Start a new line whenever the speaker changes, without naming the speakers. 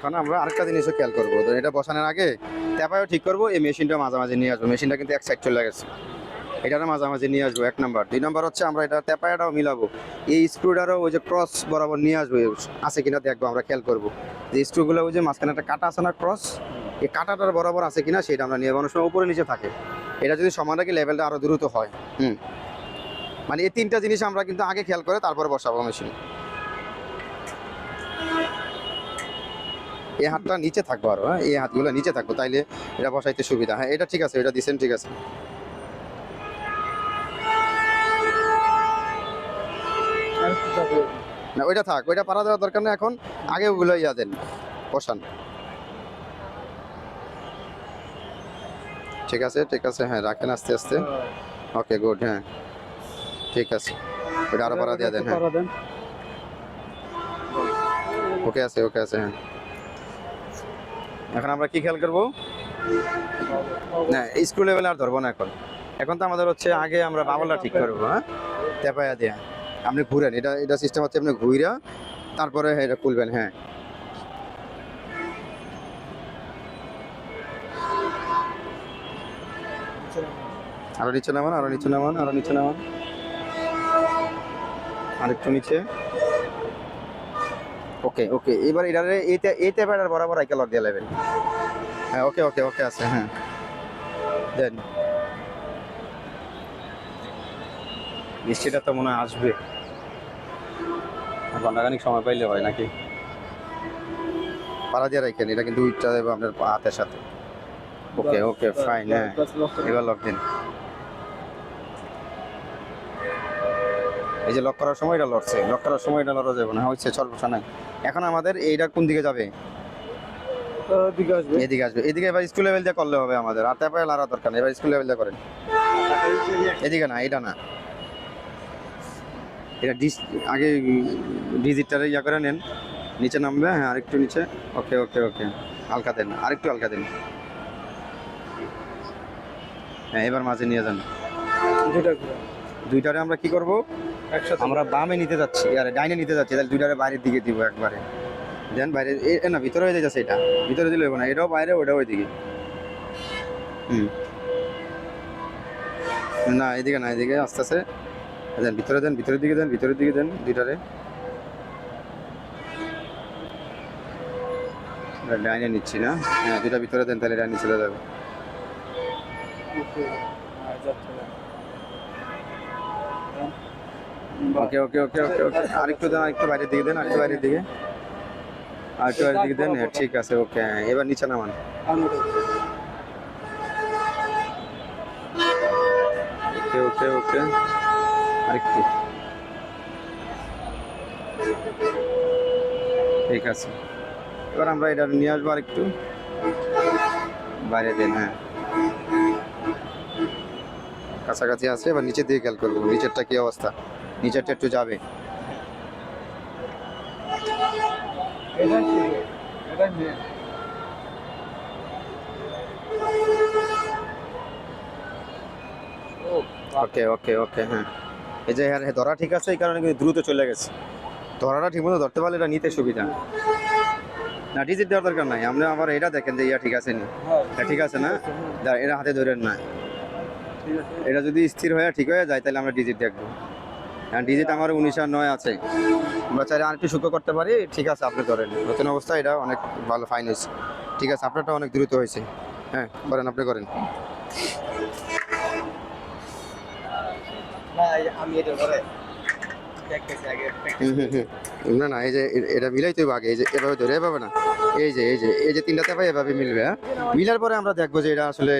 এখন আমরা আরেকটা জিনিসও খেয়াল করবো, তো এটা বসানোর আগে ট্যাপায়ও ঠিক করবো, এই মেশিনটা মাঝামাঝি নিয়ে আসবো। মেশিনটা কিন্তু এক সাইড চলে গেছে, এটারও মাঝামাঝি নিয়ে আসবো 1 নাম্বার। 2 নাম্বার হচ্ছে আমরা এটা ট্যাপায়াটাও মিলাবো, এই স্ক্রুটারও ওই যে ক্রস বরাবর নিয়ে আসবো, আছে কিনা দেখবো, আমরা খেয়াল করবো যে স্ক্রুগুলো ওই যে মাঝখানে একটা কাটা আছে না ক্রস, এই কাটাটার বরাবর আছে কিনা সেটা আমরা নিয়ে, অনেক সময় উপরে নিচে থাকে, এটা যদি সমান রাখি লেভেলটা আরও দ্রুত হয়। মানে এই 3টা জিনিস আমরা কিন্তু আগে খেয়াল করে তারপরে বসাবো মেশিন। এই হাতটা নিচে থাকবো আরো, হ্যাঁ এই হাতগুলো নিচে থাকবো, তাইলে এটা বসাইতে সুবিধা। হ্যাঁ এটা ঠিক আছে, এটা দিচ্ছেন ঠিক আছে। না ওইটা থাক, ওইটা পাড়া দেওয়ার দরকার নেই এখন, আগে ওগুলো ইয়া দেন, বসান। ঠিক আছে ঠিক আছে, হ্যাঁ রাখেন আস্তে আস্তে। ওকে গুড, হ্যাঁ ঠিক আছে, ওইটা আরো পাড়া দিয়ে দেন। হ্যাঁ ওকে আছে ওকে আছে, হ্যাঁ। এখন আমরা কি খেয়াল করবো, না স্ক্রু লেভেল আর ধরবো না এখন। এখন তো আমাদের হচ্ছে আগে আমরা বাবলটা ঠিক করবো, হ্যাঁ টেপায়া দিয়ে আপনি ঘুরেন, এটা এটা সিস্টেম হচ্ছে আপনি ঘুরা তারপরে এটা খুলবেন। হ্যাঁ আরো নিচে নামান, আরো নিচে নামান, আরো নিচে নামান, আরেকটু নিচে। ওকে ওকে, এবার এটারে এই টেপায়ার বরাবর আইকা লক দিয়ে নেবেন। হ্যাঁ ওকে ওকে ওকে আছে, হ্যাঁ দেন। মিষ্টিটা তো মনে হয় আসবে, ঘন্টাখানিক সময় পাইলে হয় নাকি। পাড়া দিয়ে রাখেন, এটা কিন্তু উইটটা দেবো আপনার হাতের সাথে। ওকে ওকে ফাইন, হ্যাঁ এবার লক দিন। এই যে লক করার সময় এটা লড়ছে, লক করার সময় এটা লড়া যাবে না, হচ্ছে চলবসা নাই। এখন আমাদের এইটা কোন দিকে যাবে, এদিকে আসবে, এদিকে এবার স্কুল লেভেল দিয়ে করলে হবে আমাদের, আর তারপরে লাড়া দরকার নেই, এবার স্কুল লেভেল দিয়ে করেন। এদিকে না, এটা না, এটা আগে ডিজিটটারে ইয়া করে নেন, নিচে নামবে, হ্যাঁ আরেকটু নিচে। ওকে ওকে ওকে, হালকা দেন, আরেকটু হালকা দেন। হ্যাঁ এবার মাঝে নিয়ে যান। দুইটারে আমরা কি করব, আমরা বামে নিতে যাচ্ছি আর ডাইনে নিতে যাচ্ছি, তাহলে দুইটারে বাইরের দিকে দিব একবারে। দেন বাইরে, না ভিতরে হয়ে যাচ্ছে, এটা ভিতরে দিলে হবে না, এটাও বাইরে ওটাও ওইদিকে। না এদিকে না, এদিকে আস্তে আস্তে দেন, ভিতরে দেন, ভিতরের দিকে দেন, ভিতরের দিকে দেন দুইটারে। ডাইনে নিচ্ছি না, হ্যাঁ দুইটা ভিতরে দেন, তাহলে ডাইনে চলে যাবে। ওকে ওকে ওকে ওকে ওকে, আরেকটু দেন, আরেকটু বাইরের দিকে দেন, আরেকটু বাইরের দিকে, আরেকটু বাইরের দিকে দেন, হ্যাঁ ঠিক আছে ওকে। হ্যাঁ এবার নিচে নামান। ওকে ওকে ওকে, আরেকটু, ঠিক আছে। এবার আমরা এটা নিয়ে আসবো আরেকটু বাইরে দেন, হ্যাঁ কাছাকাছি আছে। এবার নিচের দিকে খেয়াল করবো, নিচেরটা কি অবস্থা, নিচেরটা একটু যাবে। ওকে ওকে ওকে, হ্যাঁ এই যে হ্যাঁ ধরা ঠিক আছে, এই কারণে কিন্তু দ্রুত চলে গেছে। ধরাটা ঠিক মতো ধরতে পারলে এটা নিতে সুবিধা। না ডিজিট দেওয়ার দরকার নাই, আপনি আবার এটা দেখেন যে ইয়া ঠিক আছে নি, ঠিক আছে না, এটা হাতে ধরেন না, এটা যদি স্থির হয়ে ঠিক হয়ে যায় তাহলে আমরা ডিজিট দেখবো। হ্যাঁ ডিজিট আমার 19 আর 9 আছে, আমরা চাইলে আরেকটু সূক্ষ্ম করতে পারি। ঠিক আছে আপনি ধরেন, নতুন অবস্থা এটা অনেক ভালো ফাইন হয়েছে। ঠিক আছে আপনারটা অনেক দ্রুত হয়েছে, হ্যাঁ করেন, আপনি করেন। না না, এই যে এটা মিলাইতে হবে আগে, এই যে এভাবে ধরে এভাবে না, এই যে 3টা তেপাই এভাবে মিলবে। হ্যাঁ মিলার পরে আমরা দেখবো যে এটা আসলে